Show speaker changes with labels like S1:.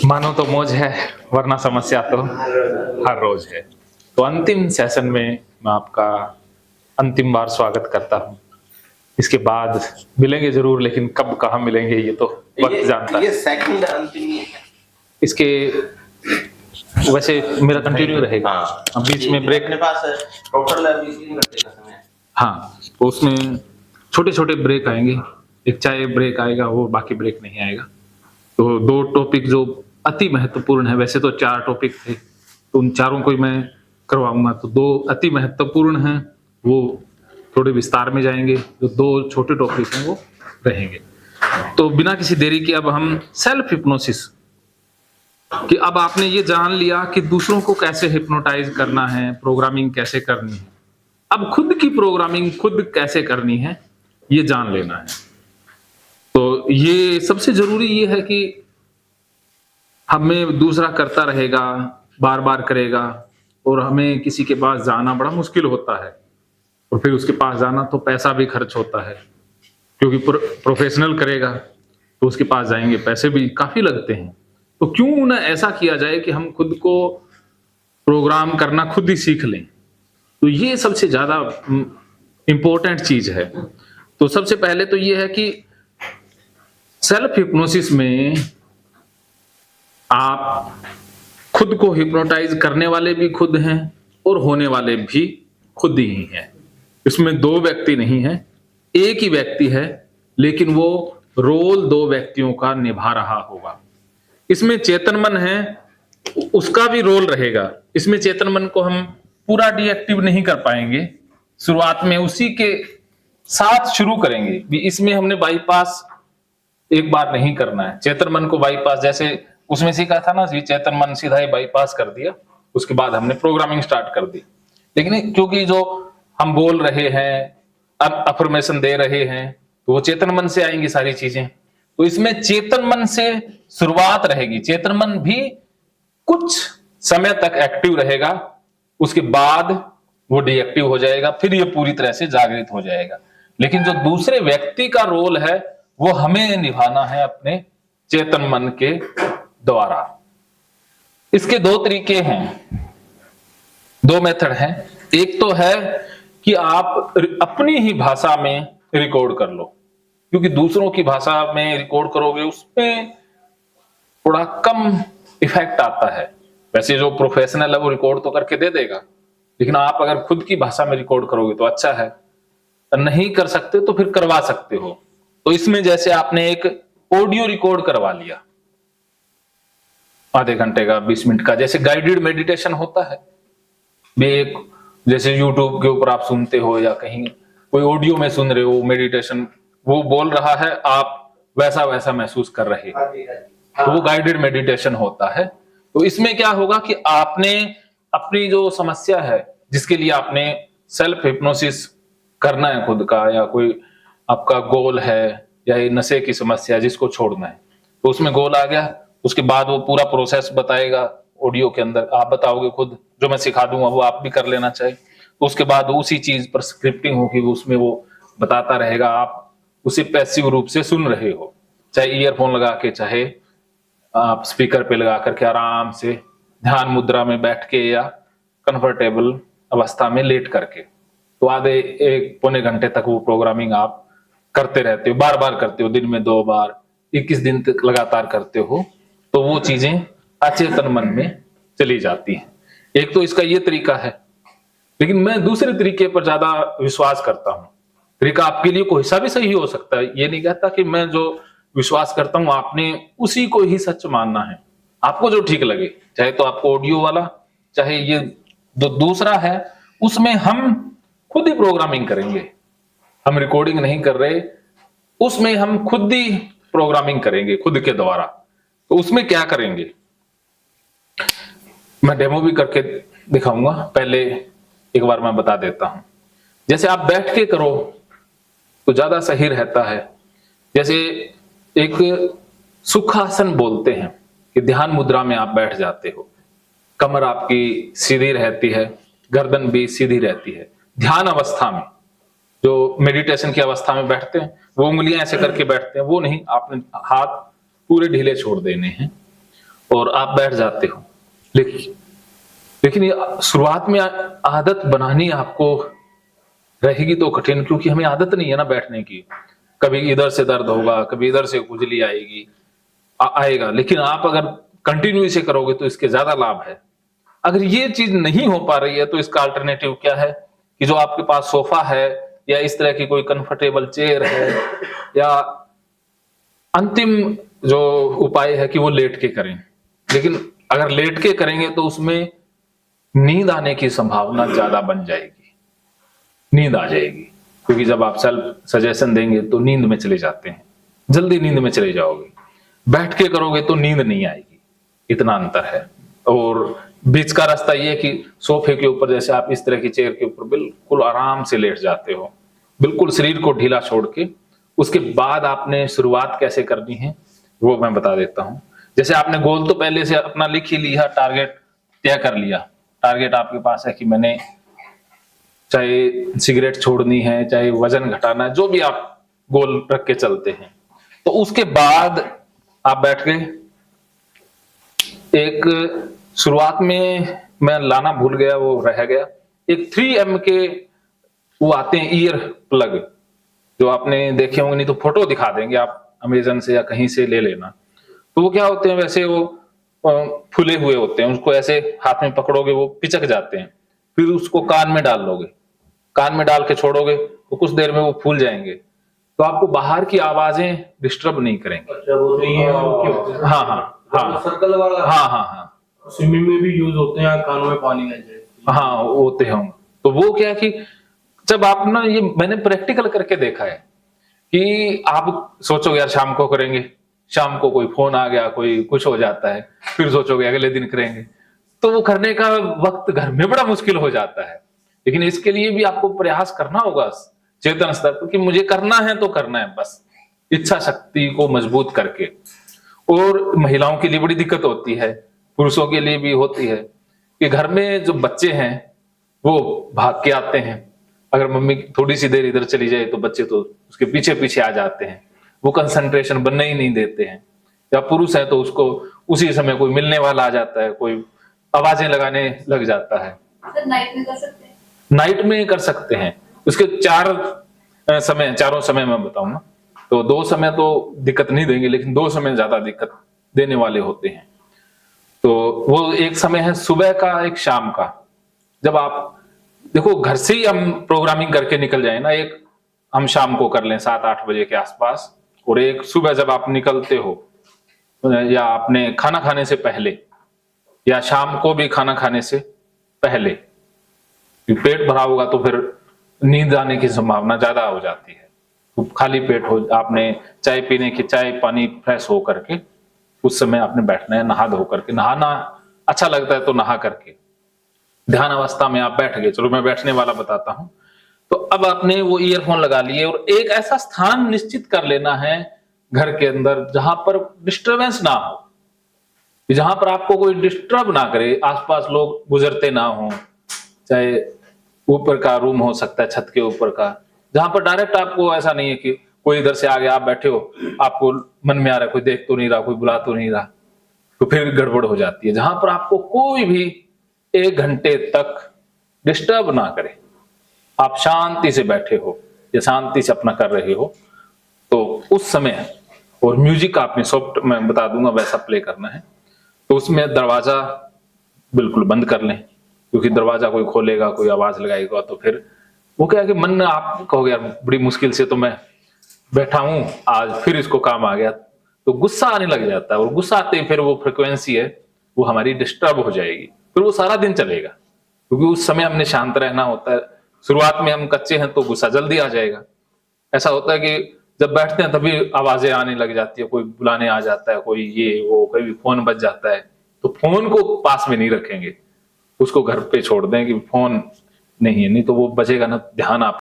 S1: मानो तो मौज है, वरना समस्या तो हर रोज है। तो अंतिम सेशन में मैं आपका अंतिम बार स्वागत करता हूँ। इसके बाद मिलेंगे जरूर, लेकिन कब कहाँ मिलेंगे ये तो वक्त जानता है।
S2: ये सेकंड अंतिम है।
S1: इसके वैसे मेरा कंटिन्यू रहेगा।
S2: हाँ,
S1: बीच में ब्रेक
S2: अपने पास टोटल 20 घंटे का समय है।
S1: हाँ, तो उसमें छोटे छोटे ब्रेक आएंगे। एक चाय ब्रेक आएगा, वो बाकी ब्रेक नहीं आएगा। तो 2 टॉपिक जो अति महत्वपूर्ण है, वैसे तो 4 टॉपिक थे, तो उन चारों को ही मैं करवाऊंगा। तो 2 अति महत्वपूर्ण हैं, वो थोड़े विस्तार में जाएंगे। जो 2 छोटे टॉपिक हैं वो रहेंगे। तो बिना किसी देरी के अब हम सेल्फ हिप्नोसिस कि अब आपने ये जान लिया कि दूसरों को कैसे हिप्नोटाइज करना है, प्रोग्रामिंग कैसे करनी है। अब खुद की प्रोग्रामिंग खुद कैसे करनी है ये जान लेना है। तो ये सबसे जरूरी ये है कि हमें दूसरा करता रहेगा, बार बार करेगा, और हमें किसी के पास जाना बड़ा मुश्किल होता है, और फिर उसके पास जाना तो पैसा भी खर्च होता है, क्योंकि प्रोफेशनल करेगा तो उसके पास जाएंगे, पैसे भी काफी लगते हैं। तो क्यों ना ऐसा किया जाए कि हम खुद को प्रोग्राम करना खुद ही सीख लें। तो ये सबसे ज्यादा इंपॉर्टेंट चीज है। तो सबसे पहले तो ये है कि सेल्फ हिप्नोसिस में आप खुद को हिप्नोटाइज करने वाले भी खुद हैं और होने वाले भी खुद ही हैं। इसमें 2 व्यक्ति नहीं है, एक ही व्यक्ति है, लेकिन वो रोल 2 व्यक्तियों का निभा रहा होगा। इसमें चेतन मन है, उसका भी रोल रहेगा। इसमें चेतन मन को हम पूरा डीएक्टिव नहीं कर पाएंगे, शुरुआत में उसी के साथ शुरू करेंगे भी। इसमें हमने बाईपास एक बार नहीं करना है। चेतन मन को बाईपास, जैसे उसमें सीखा था ना, चेतन मन सीधा ही बाईपास कर दिया, उसके बाद हमने प्रोग्रामिंग स्टार्ट कर दी। लेकिन क्योंकि जो हम बोल रहे हैं, अब अफर्मेशन दे रहे हैं, तो वो चेतन मन से आएंगी सारी चीजें। तो इसमें चेतन मन से शुरुआत रहेगी। चेतन मन भी कुछ समय तक एक्टिव रहेगा, उसके बाद वो डीएक्टिव हो जाएगा, फिर ये पूरी तरह से जागृत हो जाएगा। लेकिन जो दूसरे व्यक्ति का रोल है वो हमें निभाना है अपने चेतन मन के द्वारा। इसके 2 तरीके हैं, 2 मेथड हैं। एक तो है कि आप अपनी ही भाषा में रिकॉर्ड कर लो, क्योंकि दूसरों की भाषा में रिकॉर्ड करोगे उसमें थोड़ा कम इफेक्ट आता है। वैसे जो प्रोफेशनल है वो रिकॉर्ड तो करके दे देगा, लेकिन आप अगर खुद की भाषा में रिकॉर्ड करोगे तो अच्छा है। नहीं कर सकते तो फिर करवा सकते हो। तो इसमें जैसे आपने एक ऑडियो रिकॉर्ड करवा लिया आधे घंटे का, 20 मिनट का, जैसे गाइडेड मेडिटेशन होता है, एक जैसे यूट्यूब के ऊपर आप सुनते हो या कहीं कोई ऑडियो में सुन रहे हो मेडिटेशन, वो बोल रहा है, आप वैसा वैसा महसूस कर रहे हो, तो वो गाइडेड मेडिटेशन होता है। तो इसमें क्या होगा कि आपने अपनी जो समस्या है, जिसके लिए आपने सेल्फ हिप्नोसिस करना है खुद का, या कोई आपका गोल है, या ये नशे की समस्या जिसको छोड़ना है, तो उसमें गोल आ गया, उसके बाद वो पूरा प्रोसेस बताएगा ऑडियो के अंदर। आप बताओगे खुद, जो मैं सिखा दूंगा वो आप भी कर लेना चाहिए। तो उसके बाद उसी चीज पर स्क्रिप्टिंग होगी, उसमें वो बताता रहेगा, आप उसे पैसिव रूप से सुन रहे हो, चाहे ईयरफोन लगा के, चाहे आप स्पीकर पे लगा करके आराम से ध्यान मुद्रा में बैठ के या कंफर्टेबल अवस्था में लेट करके। तो आधे 1 पौने घंटे तक वो प्रोग्रामिंग आप करते रहते हो, बार बार करते हो, दिन में 2 बार, 21 दिन तक लगातार करते हो, तो वो चीजें अचेतन मन में चली जाती हैं। एक तो इसका ये तरीका है, लेकिन मैं दूसरे तरीके पर ज्यादा विश्वास करता हूं। तरीका आपके लिए कोई सा भी सही हो सकता है, ये नहीं कहता कि मैं जो विश्वास करता हूं आपने उसी को ही सच मानना है। आपको जो ठीक लगे, चाहे तो आपको ऑडियो वाला, चाहे ये जो दूसरा है, उसमें हम खुद ही प्रोग्रामिंग करेंगे, हम रिकॉर्डिंग नहीं कर रहे, उसमें हम खुद ही प्रोग्रामिंग करेंगे खुद के द्वारा। तो उसमें क्या करेंगे, मैं डेमो भी करके दिखाऊंगा, पहले एक बार मैं बता देता हूं। जैसे आप बैठ के करो तो ज्यादा सही रहता है। जैसे एक सुखासन बोलते हैं कि ध्यान मुद्रा में आप बैठ जाते हो, कमर आपकी सीधी रहती है, गर्दन भी सीधी रहती है ध्यान अवस्था में। जो मेडिटेशन की अवस्था में बैठते हैं वो उंगलियां ऐसे करके बैठते हैं, वो नहीं, आपने हाथ पूरे ढीले छोड़ देने हैं और आप बैठ जाते हो। लेकिन ये शुरुआत में आदत बनानी आपको रहेगी तो कठिन, क्योंकि हमें आदत नहीं है ना बैठने की। कभी इधर से दर्द होगा, कभी इधर से खुजली आएगी, आएगा। लेकिन आप अगर कंटिन्यू इसे करोगे तो इसके ज्यादा लाभ है। अगर ये चीज नहीं हो पा रही है तो इसका अल्टरनेटिव क्या है कि जो आपके पास सोफा है या इस तरह की कोई कंफर्टेबल चेयर है, या अंतिम जो उपाय है कि वो लेट के करें। लेकिन अगर लेट के करेंगे तो उसमें नींद आने की संभावना ज्यादा बन जाएगी, नींद आ जाएगी, क्योंकि जब आप सेल्फ सजेशन देंगे तो नींद में चले जाते हैं, जल्दी नींद में चले जाओगे। बैठ के करोगे तो नींद नहीं आएगी, इतना अंतर है। और बीच का रास्ता ये है कि सोफे के ऊपर, जैसे आप इस तरह की चेयर के ऊपर बिल्कुल आराम से लेट जाते हो, बिल्कुल शरीर को ढीला छोड़ के, उसके बाद आपने शुरुआत कैसे करनी है वो मैं बता देता हूं। जैसे आपने गोल तो पहले से अपना लिख ही लिया, टारगेट तय कर लिया। टारगेट आपके पास है कि मैंने चाहे सिगरेट छोड़नी है, चाहे वजन घटाना है, जो भी आप गोल रख के चलते हैं। तो उसके बाद आप बैठ गए। एक शुरुआत में मैं लाना भूल गया, वो रह गया, एक 3M के वो आते हैं ईयर प्लग, जो आपने देखे होंगे, नहीं तो फोटो दिखा देंगे आप अमेजन से या कहीं से ले लेना। तो वो क्या होते हैं, वैसे वो फूले हुए होते हैं, उसको ऐसे हाथ में पकड़ोगे वो पिचक जाते हैं, फिर उसको कान में डाल लोगे, कान में डाल के छोड़ोगे तो कुछ देर में वो फूल जाएंगे, तो आपको बाहर की आवाजें डिस्टर्ब नहीं करेंगे।
S3: अच्छा, वो तो ये
S1: हाँ हाँ
S3: सर्कल वाला।
S1: हाँ हाँ हाँ,
S3: स्विमिंग में भी यूज होते हैं, कानों में पानी लग जाए।
S1: हाँ होते होंगे। तो वो क्या है कि जब आप ना, ये मैंने प्रैक्टिकल करके देखा है कि आप सोचोगे यार शाम को करेंगे, शाम को कोई फोन आ गया, कोई कुछ हो जाता है, फिर सोचोगे अगले दिन करेंगे, तो वो करने का वक्त घर में बड़ा मुश्किल हो जाता है। लेकिन इसके लिए भी आपको प्रयास करना होगा चेतन स्तर पर कि मुझे करना है तो करना है, बस इच्छा शक्ति को मजबूत करके। और महिलाओं के लिए बड़ी दिक्कत होती है, पुरुषों के लिए भी होती है, कि घर में जो बच्चे हैं वो भाग के आते हैं। अगर मम्मी थोड़ी सी देर इधर चली जाए तो बच्चे तो उसके पीछे पीछे आ जाते हैं, वो कंसंट्रेशन बनने ही नहीं देते हैं। या पुरुष है तो उसको उसी समय कोई मिलने वाला आ जाता है, कोई आवाजें लगाने लग जाता है।
S4: नाइट में कर सकते हैं,
S1: नाइट में कर सकते हैं। उसके चारों समय मैं बताऊंगा। तो 2 समय तो दिक्कत नहीं देंगे, लेकिन 2 समय ज्यादा दिक्कत देने वाले होते हैं। तो वो एक समय है सुबह का, एक शाम का। जब आप देखो घर से ही हम प्रोग्रामिंग करके निकल जाए ना, एक हम शाम को कर लें 7-8 बजे के आसपास, और एक सुबह जब आप निकलते हो, या आपने खाना खाने से पहले, या शाम को भी खाना खाने से पहले। पेट भरा होगा तो फिर नींद आने की संभावना ज्यादा हो जाती है। तो खाली पेट हो, आपने चाय पीने की, चाय पानी फ्रेश हो करके उस समय आपने बैठना है, नहा धो करके। नहाना अच्छा लगता है तो नहा करके ध्यान अवस्था में आप बैठ गए। चलो मैं बैठने वाला बताता हूं। तो अब आपने वो ईयरफोन लगा लिए और एक ऐसा स्थान निश्चित कर लेना है घर के अंदर जहां पर डिस्टरबेंस ना हो, जहां पर आपको कोई डिस्टर्ब ना करे, आसपास लोग गुजरते ना हो। चाहे ऊपर का रूम हो सकता है, छत के ऊपर का, जहां पर डायरेक्ट आपको ऐसा नहीं है कि कोई इधर से आ गया, आप बैठे हो, आपको मन में आ रहा है कोई देख तो नहीं रहा, कोई बुला तो नहीं रहा, तो फिर गड़बड़ हो जाती है। जहां पर आपको कोई भी 1 घंटे तक डिस्टर्ब ना करे, आप शांति से बैठे हो या शांति से अपना कर रहे हो, तो उस समय, और म्यूजिक आपने सॉफ्ट मैं बता दूंगा वैसा प्ले करना है, तो उसमें दरवाजा बिल्कुल बंद कर लें, क्योंकि दरवाजा कोई खोलेगा, कोई आवाज लगाएगा तो फिर वो क्या है कि मन में आप कहोगे यार बड़ी मुश्किल से तो मैं बैठा हूं आज, फिर इसको काम आ गया, तो गुस्सा आने लग जाता है। और गुस्सा आते ही फिर वो फ्रिक्वेंसी है वो हमारी डिस्टर्ब हो जाएगी, फिर वो सारा दिन चलेगा, क्योंकि उस समय हमने शांत रहना होता है। शुरुआत में हम कच्चे हैं तो गुस्सा जल्दी आ जाएगा। ऐसा होता है कि जब बैठते हैं तभी आवाजें आने लग जाती है, कोई बुलाने आ जाता है, कोई ये वो, कभी फोन बज जाता है, तो फोन को पास में नहीं रखेंगे, उसको घर पे छोड़ दें कि फोन नहीं है, नहीं तो वो बजेगा ना, ध्यान आप